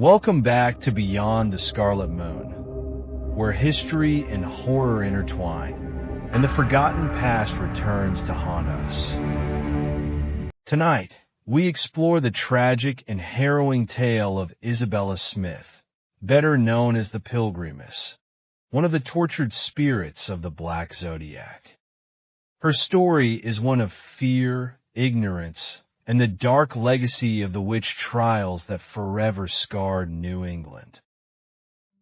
Welcome back to Beyond the Scarlet Moon, where history and horror intertwine, and the forgotten past returns to haunt us. Tonight, we explore the tragic and harrowing tale of Isabella Smith, better known as the Pilgrimess, one of the tortured spirits of the Black Zodiac. Her story is one of fear, ignorance, and the dark legacy of the witch trials that forever scarred New England.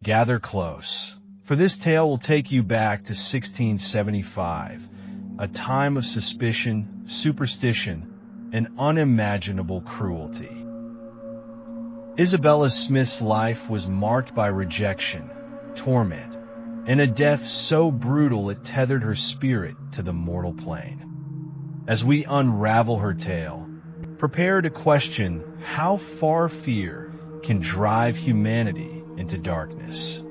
Gather close, for this tale will take you back to 1675, a time of suspicion, superstition, and unimaginable cruelty. Isabella Smith's life was marked by rejection, torment, and a death so brutal it tethered her spirit to the mortal plane. As we unravel her tale, prepare to question how far fear can drive humanity into darkness.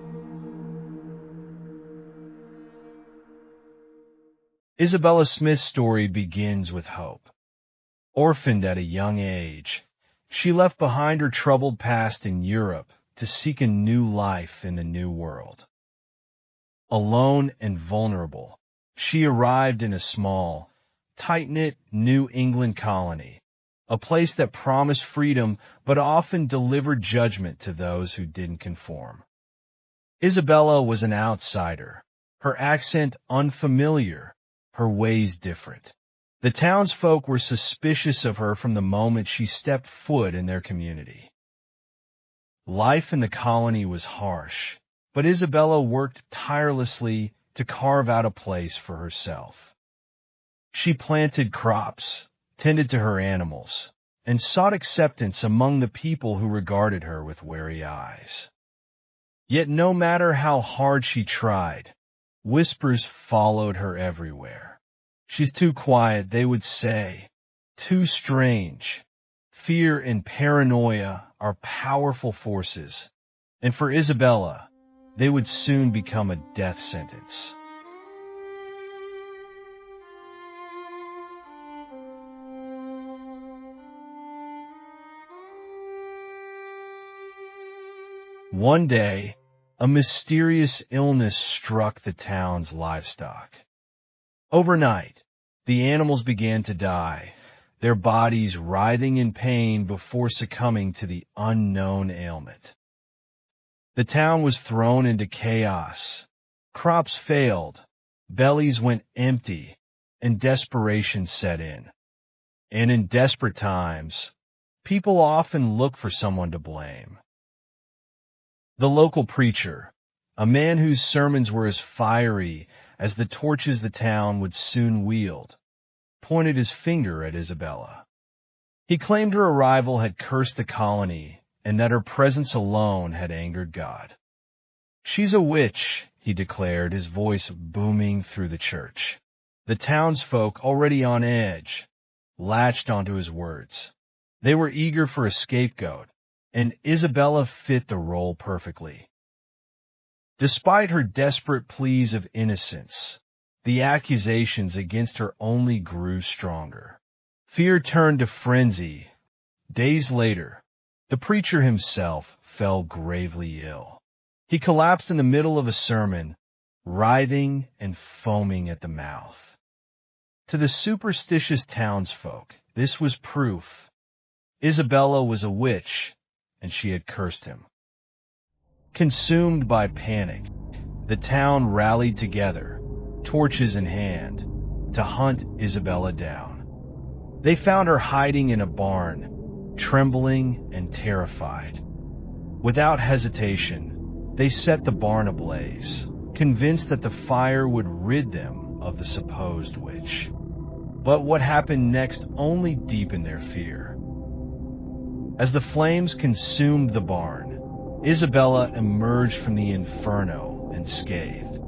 Isabella Smith's story begins with hope. Orphaned at a young age, she left behind her troubled past in Europe to seek a new life in the New World. Alone and vulnerable, she arrived in a small, tight-knit New England colony, a place that promised freedom but often delivered judgment to those who didn't conform. Isabella was an outsider, her accent unfamiliar, her ways different. The townsfolk were suspicious of her from the moment she stepped foot in their community. Life in the colony was harsh, but Isabella worked tirelessly to carve out a place for herself. She planted crops, tended to her animals, and sought acceptance among the people who regarded her with wary eyes. Yet no matter how hard she tried, whispers followed her everywhere. "She's too quiet," they would say, "too strange." Fear and paranoia are powerful forces, and for Isabella, they would soon become a death sentence. One day, a mysterious illness struck the town's livestock. Overnight, the animals began to die, their bodies writhing in pain before succumbing to the unknown ailment. The town was thrown into chaos. Crops failed, bellies went empty, and desperation set in. And in desperate times, people often look for someone to blame. The local preacher, a man whose sermons were as fiery as the torches the town would soon wield, pointed his finger at Isabella. He claimed her arrival had cursed the colony and that her presence alone had angered God. "She's a witch," he declared, his voice booming through the church. The townsfolk, already on edge, latched onto his words. They were eager for a scapegoat, and Isabella fit the role perfectly. Despite her desperate pleas of innocence, the accusations against her only grew stronger. Fear turned to frenzy. Days later, the preacher himself fell gravely ill. He collapsed in the middle of a sermon, writhing and foaming at the mouth. To the superstitious townsfolk, this was proof. Isabella was a witch, and she had cursed him. Consumed by panic, the town rallied together, torches in hand, to hunt Isabella down. They found her hiding in a barn, trembling and terrified. Without hesitation, they set the barn ablaze, convinced that the fire would rid them of the supposed witch. But what happened next only deepened their fear. As the flames consumed the barn, Isabella emerged from the inferno unscathed.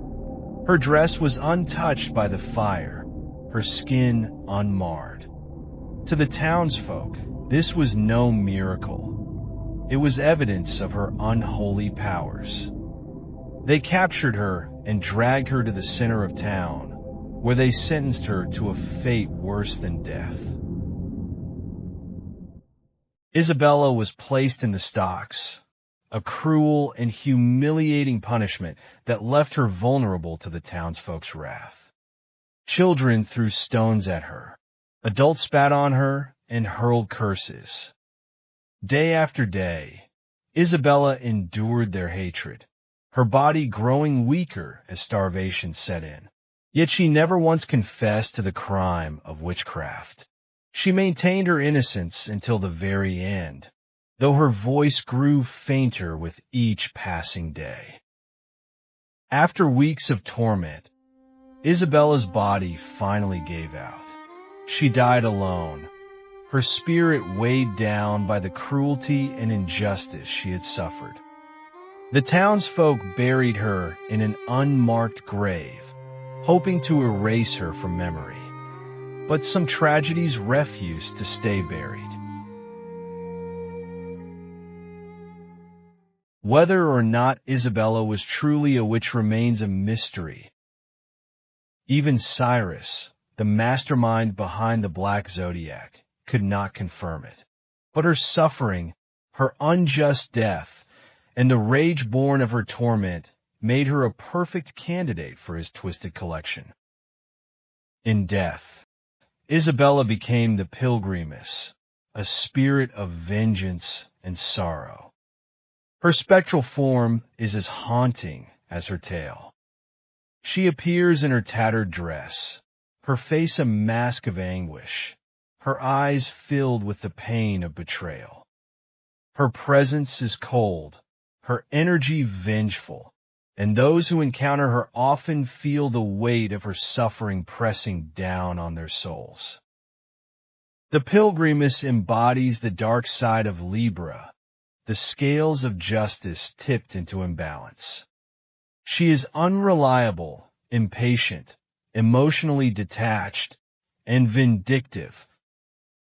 Her dress was untouched by the fire, her skin unmarred. To the townsfolk, this was no miracle. It was evidence of her unholy powers. They captured her and dragged her to the center of town, where they sentenced her to a fate worse than death. Isabella was placed in the stocks, a cruel and humiliating punishment that left her vulnerable to the townsfolk's wrath. Children threw stones at her, adults spat on her and hurled curses. Day after day, Isabella endured their hatred, her body growing weaker as starvation set in. Yet she never once confessed to the crime of witchcraft. She maintained her innocence until the very end, though her voice grew fainter with each passing day. After weeks of torment, Isabella's body finally gave out. She died alone, her spirit weighed down by the cruelty and injustice she had suffered. The townsfolk buried her in an unmarked grave, hoping to erase her from memory. But some tragedies refused to stay buried. Whether or not Isabella was truly a witch remains a mystery. Even Cyrus, the mastermind behind the Black Zodiac, could not confirm it. But her suffering, her unjust death, and the rage born of her torment made her a perfect candidate for his twisted collection. In death, Isabella became the Pilgrimess, a spirit of vengeance and sorrow. Her spectral form is as haunting as her tale. She appears in her tattered dress, her face a mask of anguish, her eyes filled with the pain of betrayal. Her presence is cold, her energy vengeful, and those who encounter her often feel the weight of her suffering pressing down on their souls. The Pilgrimess embodies the dark side of Libra, the scales of justice tipped into imbalance. She is unreliable, impatient, emotionally detached, and vindictive,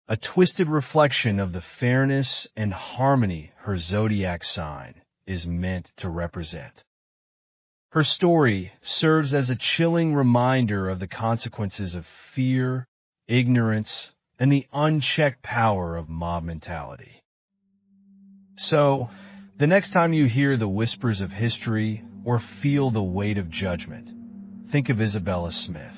a twisted reflection of the fairness and harmony her zodiac sign is meant to represent. Her story serves as a chilling reminder of the consequences of fear, ignorance, and the unchecked power of mob mentality. So, the next time you hear the whispers of history or feel the weight of judgment, think of Isabella Smith.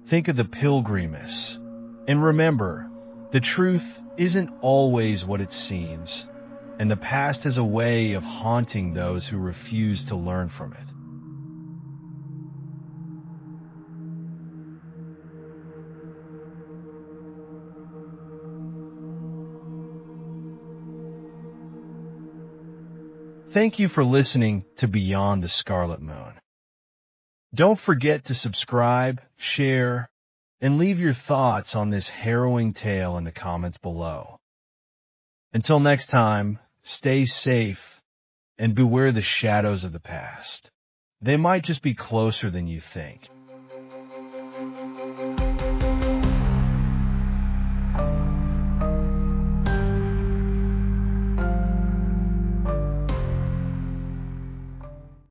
Think of the Pilgrimess. And remember, the truth isn't always what it seems, and the past has a way of haunting those who refuse to learn from it. Thank you for listening to Beyond the Scarlet Moon. Don't forget to subscribe, share, and leave your thoughts on this harrowing tale in the comments below. Until next time, stay safe and beware the shadows of the past. They might just be closer than you think.